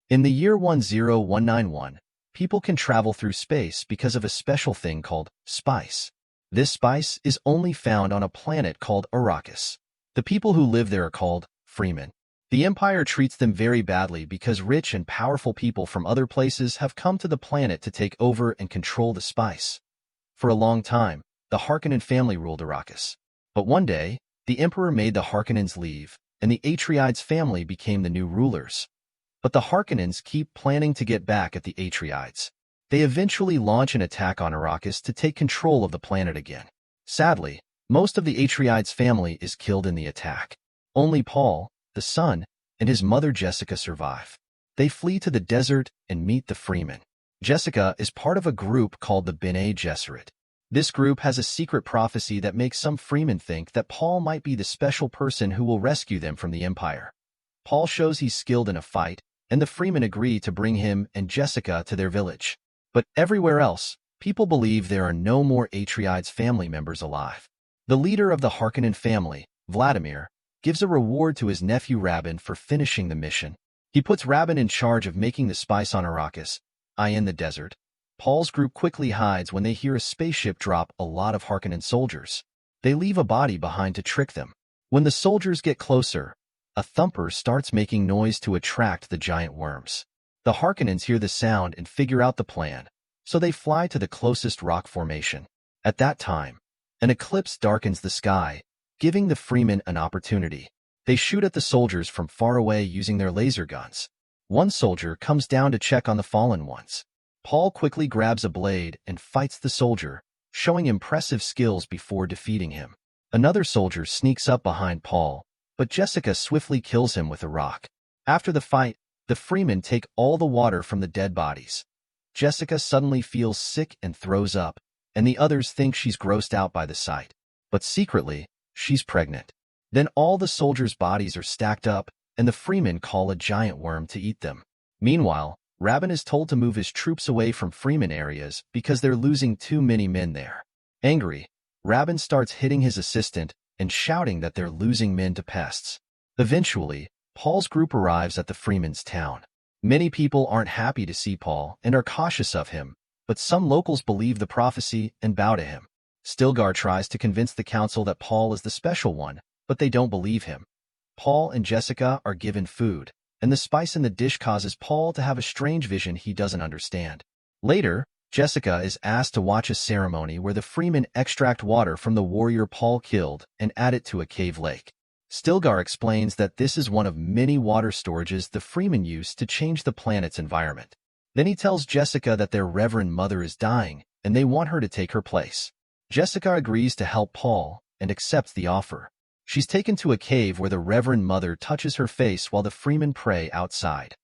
In the year 10191, people can travel through space because of a special thing called spice. This spice is only found on a planet called Arrakis. The people who live there are called freemen. The Empire treats them very badly because rich and powerful people from other places have come to the planet to take over and control the spice. For a long time, the Harkonnen family ruled Arrakis. But one day, the Emperor made the Harkonnens leave, and the Atreides family became the new rulers. But the Harkonnens keep planning to get back at the Atreides. They eventually launch an attack on Arrakis to take control of the planet again. Sadly, most of the Atreides family is killed in the attack. Only Paul, the son, and his mother Jessica survive. They flee to the desert and meet the Freemen. Jessica is part of a group called the Bene Gesserit. This group has a secret prophecy that makes some Freemen think that Paul might be the special person who will rescue them from the Empire. Paul shows he's skilled in a fight, and the Freemen agree to bring him and Jessica to their village. But everywhere else, people believe there are no more Atreides family members alive. The leader of the Harkonnen family, Vladimir, gives a reward to his nephew Rabin for finishing the mission. He puts Rabin in charge of making the spice on Arrakis, in the desert. Paul's group quickly hides when they hear a spaceship drop a lot of Harkonnen soldiers. They leave a body behind to trick them. When the soldiers get closer, a thumper starts making noise to attract the giant worms. The Harkonnens hear the sound and figure out the plan, so they fly to the closest rock formation. At that time, an eclipse darkens the sky, giving the Freemen an opportunity. They shoot at the soldiers from far away using their laser guns. One soldier comes down to check on the fallen ones. Paul quickly grabs a blade and fights the soldier, showing impressive skills before defeating him. Another soldier sneaks up behind Paul, but Jessica swiftly kills him with a rock. After the fight, the Freemen take all the water from the dead bodies. Jessica suddenly feels sick and throws up, and the others think she's grossed out by the sight. But secretly, she's pregnant. Then all the soldiers' bodies are stacked up, and the Freemen call a giant worm to eat them. Meanwhile, Rabin is told to move his troops away from Freemen areas because they're losing too many men there. Angry, Rabin starts hitting his assistant and shouting that they're losing men to pests. Eventually, Paul's group arrives at the Freemen's town. Many people aren't happy to see Paul and are cautious of him, but some locals believe the prophecy and bow to him. Stilgar tries to convince the council that Paul is the special one, but they don't believe him. Paul and Jessica are given food, and the spice in the dish causes Paul to have a strange vision he doesn't understand. Later, Jessica is asked to watch a ceremony where the Freemen extract water from the warrior Paul killed and add it to a cave lake. Stilgar explains that this is one of many water storages the Freemen use to change the planet's environment. Then he tells Jessica that their Reverend Mother is dying, and they want her to take her place. Jessica agrees to help Paul and accepts the offer. She's taken to a cave where the Reverend Mother touches her face while the Freemen pray outside.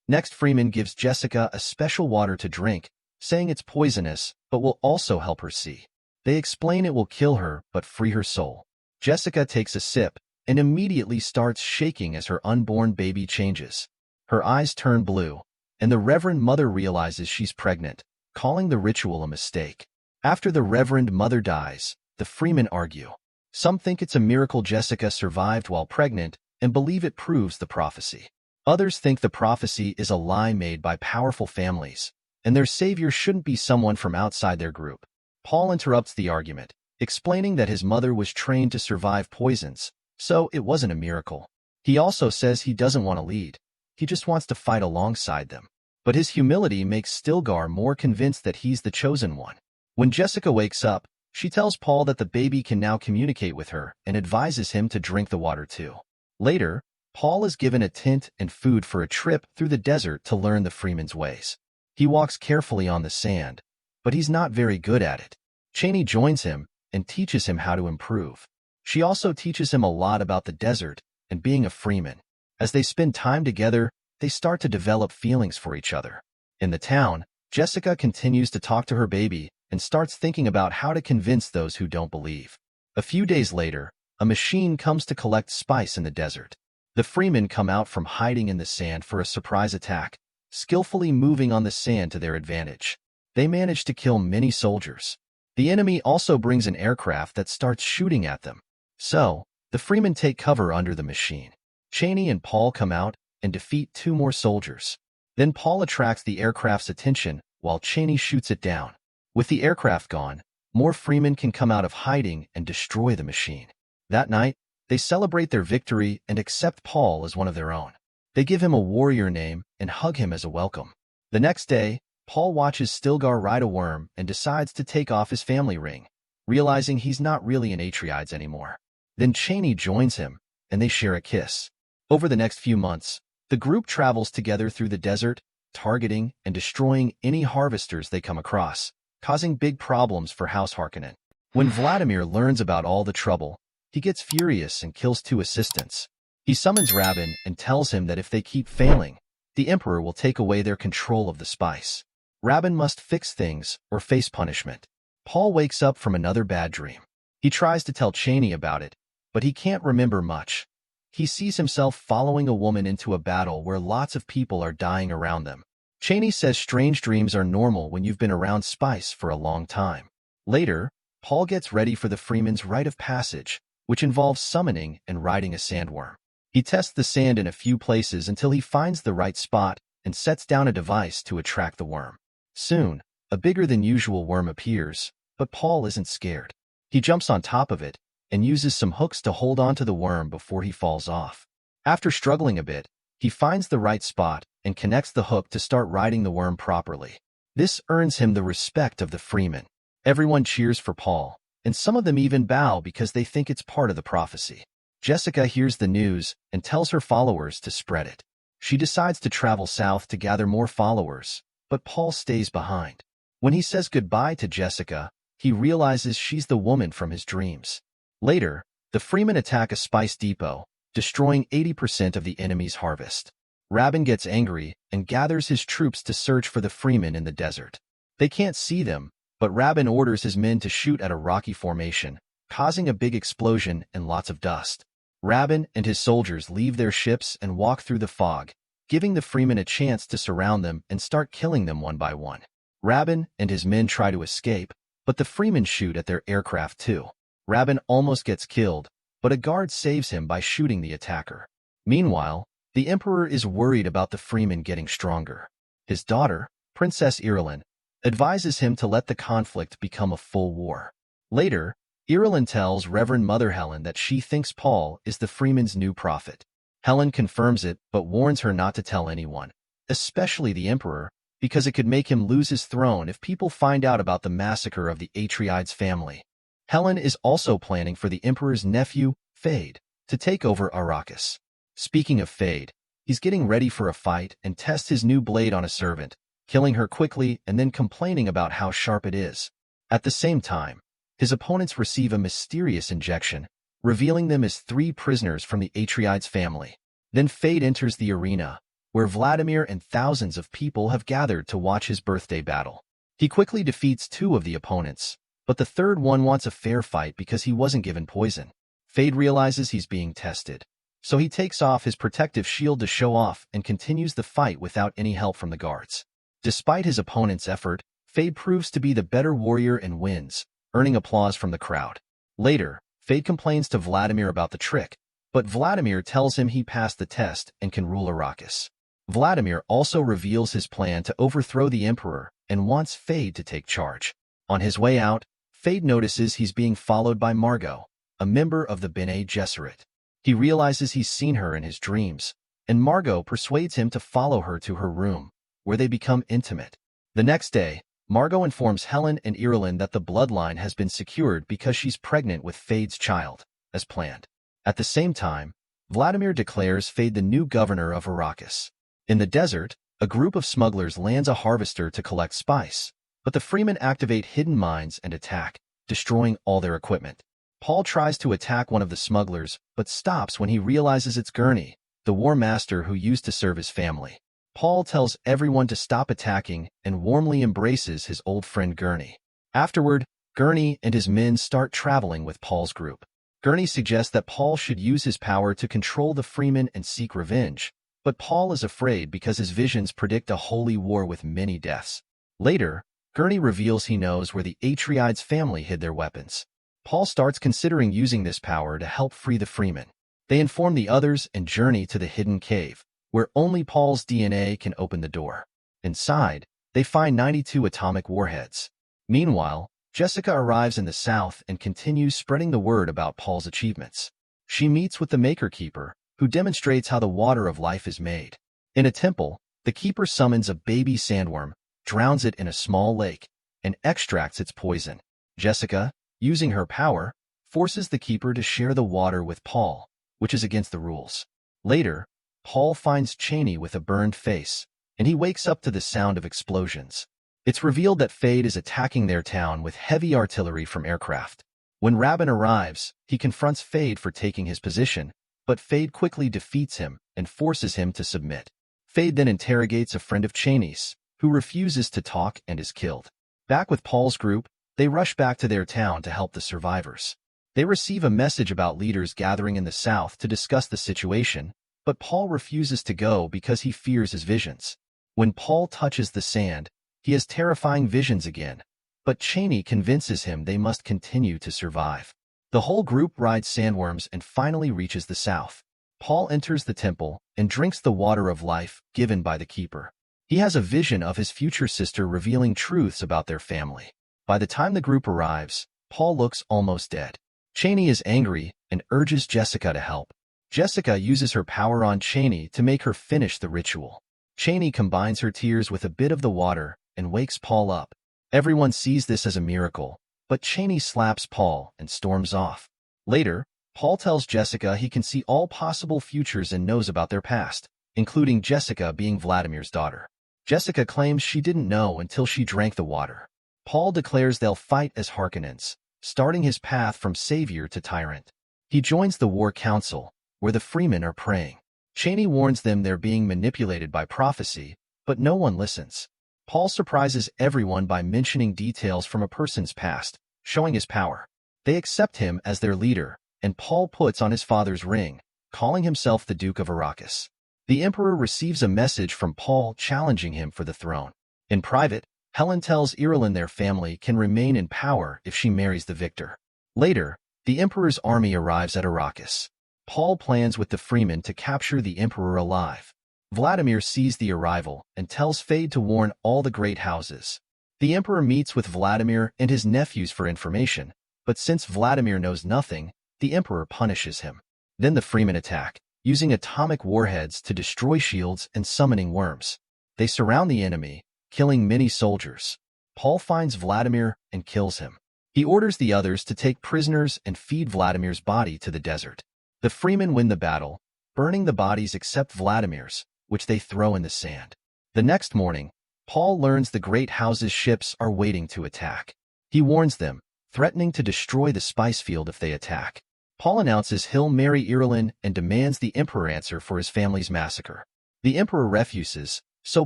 Next, Freeman gives Jessica a special water to drink, saying it's poisonous, but will also help her see. They explain it will kill her, but free her soul. Jessica takes a sip and immediately starts shaking as her unborn baby changes. Her eyes turn blue, and the Reverend Mother realizes she's pregnant, calling the ritual a mistake. After the Reverend Mother dies, the Freemen argue. Some think it's a miracle Jessica survived while pregnant and believe it proves the prophecy. Others think the prophecy is a lie made by powerful families, and their savior shouldn't be someone from outside their group. Paul interrupts the argument, explaining that his mother was trained to survive poisons, so it wasn't a miracle. He also says he doesn't want to lead. He just wants to fight alongside them. But his humility makes Stilgar more convinced that he's the chosen one. When Jessica wakes up, she tells Paul that the baby can now communicate with her and advises him to drink the water too. Later, Paul is given a tent and food for a trip through the desert to learn the Freemen's ways. He walks carefully on the sand, but he's not very good at it. Chani joins him and teaches him how to improve. She also teaches him a lot about the desert and being a Freeman. As they spend time together, they start to develop feelings for each other. In the town, Jessica continues to talk to her baby and starts thinking about how to convince those who don't believe. A few days later, a machine comes to collect spice in the desert. The Freemen come out from hiding in the sand for a surprise attack, skillfully moving on the sand to their advantage. They manage to kill many soldiers. The enemy also brings an aircraft that starts shooting at them. So, the Freemen take cover under the machine. Chani and Paul come out and defeat 2 more soldiers. Then Paul attracts the aircraft's attention while Cheney shoots it down. With the aircraft gone, more freemen can come out of hiding and destroy the machine. That night, they celebrate their victory and accept Paul as one of their own. They give him a warrior name and hug him as a welcome. The next day, Paul watches Stilgar ride a worm and decides to take off his family ring, realizing he's not really an Atreides anymore. Then Cheney joins him, and they share a kiss. Over the next few months, the group travels together through the desert, targeting and destroying any harvesters they come across, causing big problems for House Harkonnen. When Vladimir learns about all the trouble, he gets furious and kills 2 assistants. He summons Rabin and tells him that if they keep failing, the Emperor will take away their control of the spice. Rabin must fix things or face punishment. Paul wakes up from another bad dream. He tries to tell Cheney about it, but he can't remember much. He sees himself following a woman into a battle where lots of people are dying around them. Cheney says strange dreams are normal when you've been around spice for a long time. Later, Paul gets ready for the Freeman's rite of passage, which involves summoning and riding a sandworm. He tests the sand in a few places until he finds the right spot and sets down a device to attract the worm. Soon, a bigger-than-usual worm appears, but Paul isn't scared. He jumps on top of it and uses some hooks to hold onto the worm before he falls off. After struggling a bit, he finds the right spot and connects the hook to start riding the worm properly. This earns him the respect of the Freemen. Everyone cheers for Paul, and some of them even bow because they think it's part of the prophecy. Jessica hears the news and tells her followers to spread it. She decides to travel south to gather more followers, but Paul stays behind. When he says goodbye to Jessica, he realizes she's the woman from his dreams. Later, the Freemen attack a spice depot, destroying 80% of the enemy's harvest. Rabin gets angry and gathers his troops to search for the Freemen in the desert. They can't see them, but Rabin orders his men to shoot at a rocky formation, causing a big explosion and lots of dust. Rabin and his soldiers leave their ships and walk through the fog, giving the Freemen a chance to surround them and start killing them one by one. Rabin and his men try to escape, but the Freemen shoot at their aircraft too. Rabin almost gets killed, but a guard saves him by shooting the attacker. Meanwhile, the Emperor is worried about the Freemen getting stronger. His daughter, Princess Irulan, advises him to let the conflict become a full war. Later, Irulan tells Reverend Mother Helen that she thinks Paul is the Freemen's new prophet. Helen confirms it but warns her not to tell anyone, especially the Emperor, because it could make him lose his throne if people find out about the massacre of the Atreides family. Helen is also planning for the Emperor's nephew, Fade, to take over Arrakis. Speaking of Fade, he's getting ready for a fight and tests his new blade on a servant, killing her quickly and then complaining about how sharp it is. At the same time, his opponents receive a mysterious injection, revealing them as 3 prisoners from the Atreides family. Then Fade enters the arena, where Vladimir and thousands of people have gathered to watch his birthday battle. He quickly defeats 2 of the opponents, but the third one wants a fair fight because he wasn't given poison. Fade realizes he's being tested, so he takes off his protective shield to show off and continues the fight without any help from the guards. Despite his opponent's effort, Fade proves to be the better warrior and wins, earning applause from the crowd. Later, Fade complains to Vladimir about the trick, but Vladimir tells him he passed the test and can rule Arrakis. Vladimir also reveals his plan to overthrow the Emperor and wants Fade to take charge. On his way out, Fade notices he's being followed by Margot, a member of the Bene Gesserit. He realizes he's seen her in his dreams, and Margot persuades him to follow her to her room, where they become intimate. The next day, Margot informs Helen and Irulan that the bloodline has been secured because she's pregnant with Fade's child, as planned. At the same time, Vladimir declares Fade the new governor of Arrakis. In the desert, a group of smugglers lands a harvester to collect spice, but the Freemen activate hidden mines and attack, destroying all their equipment. Paul tries to attack one of the smugglers, but stops when he realizes it's Gurney, the war master who used to serve his family. Paul tells everyone to stop attacking and warmly embraces his old friend Gurney. Afterward, Gurney and his men start traveling with Paul's group. Gurney suggests that Paul should use his power to control the Freemen and seek revenge, but Paul is afraid because his visions predict a holy war with many deaths. Later, Gurney reveals he knows where the Atreides family hid their weapons. Paul starts considering using this power to help free the Freemen. They inform the others and journey to the hidden cave, where only Paul's DNA can open the door. Inside, they find 92 atomic warheads. Meanwhile, Jessica arrives in the South and continues spreading the word about Paul's achievements. She meets with the Maker Keeper, who demonstrates how the water of life is made. In a temple, the Keeper summons a baby sandworm, drowns it in a small lake, and extracts its poison. Jessica, using her power, forces the Keeper to share the water with Paul, which is against the rules. Later, Paul finds Cheney with a burned face, and he wakes up to the sound of explosions. It's revealed that Fade is attacking their town with heavy artillery from aircraft. When Rabin arrives, he confronts Fade for taking his position, but Fade quickly defeats him and forces him to submit. Fade then interrogates a friend of Cheney's, who refuses to talk and is killed. Back with Paul's group, they rush back to their town to help the survivors. They receive a message about leaders gathering in the South to discuss the situation, but Paul refuses to go because he fears his visions. When Paul touches the sand, he has terrifying visions again, but Cheney convinces him they must continue to survive. The whole group rides sandworms and finally reaches the South. Paul enters the temple and drinks the water of life given by the Keeper. He has a vision of his future sister revealing truths about their family. By the time the group arrives, Paul looks almost dead. Cheney is angry and urges Jessica to help. Jessica uses her power on Cheney to make her finish the ritual. Cheney combines her tears with a bit of the water and wakes Paul up. Everyone sees this as a miracle, but Cheney slaps Paul and storms off. Later, Paul tells Jessica he can see all possible futures and knows about their past, including Jessica being Vladimir's daughter. Jessica claims she didn't know until she drank the water. Paul declares they'll fight as Harkonnens, starting his path from savior to tyrant. He joins the War Council, where the Freemen are praying. Cheney warns them they're being manipulated by prophecy, but no one listens. Paul surprises everyone by mentioning details from a person's past, showing his power. They accept him as their leader, and Paul puts on his father's ring, calling himself the Duke of Arrakis. The Emperor receives a message from Paul challenging him for the throne. In private, Helen tells Irulan their family can remain in power if she marries the victor. Later, the Emperor's army arrives at Arrakis. Paul plans with the Freemen to capture the Emperor alive. Vladimir sees the arrival and tells Fade to warn all the great houses. The Emperor meets with Vladimir and his nephews for information, but since Vladimir knows nothing, the Emperor punishes him. Then the Freemen attack, using atomic warheads to destroy shields and summoning worms. They surround the enemy, killing many soldiers. Paul finds Vladimir and kills him. He orders the others to take prisoners and feed Vladimir's body to the desert. The Freemen win the battle, burning the bodies except Vladimir's, which they throw in the sand. The next morning, Paul learns the great house's ships are waiting to attack. He warns them, threatening to destroy the spice field if they attack. Paul announces he'll marry Irulan and demands the Emperor answer for his family's massacre. The Emperor refuses, so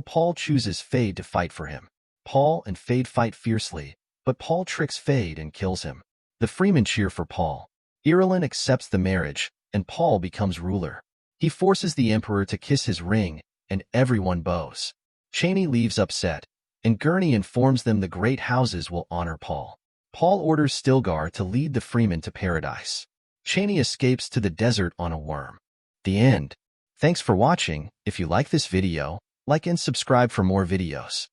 Paul chooses Fade to fight for him. Paul and Fade fight fiercely, but Paul tricks Fade and kills him. The Freemen cheer for Paul. Irulan accepts the marriage, and Paul becomes ruler. He forces the Emperor to kiss his ring, and everyone bows. Cheney leaves upset, and Gurney informs them the great houses will honor Paul. Paul orders Stilgar to lead the Freemen to paradise. Cheney escapes to the desert on a worm. The end. Thanks for watching. If you like this video, like and subscribe for more videos.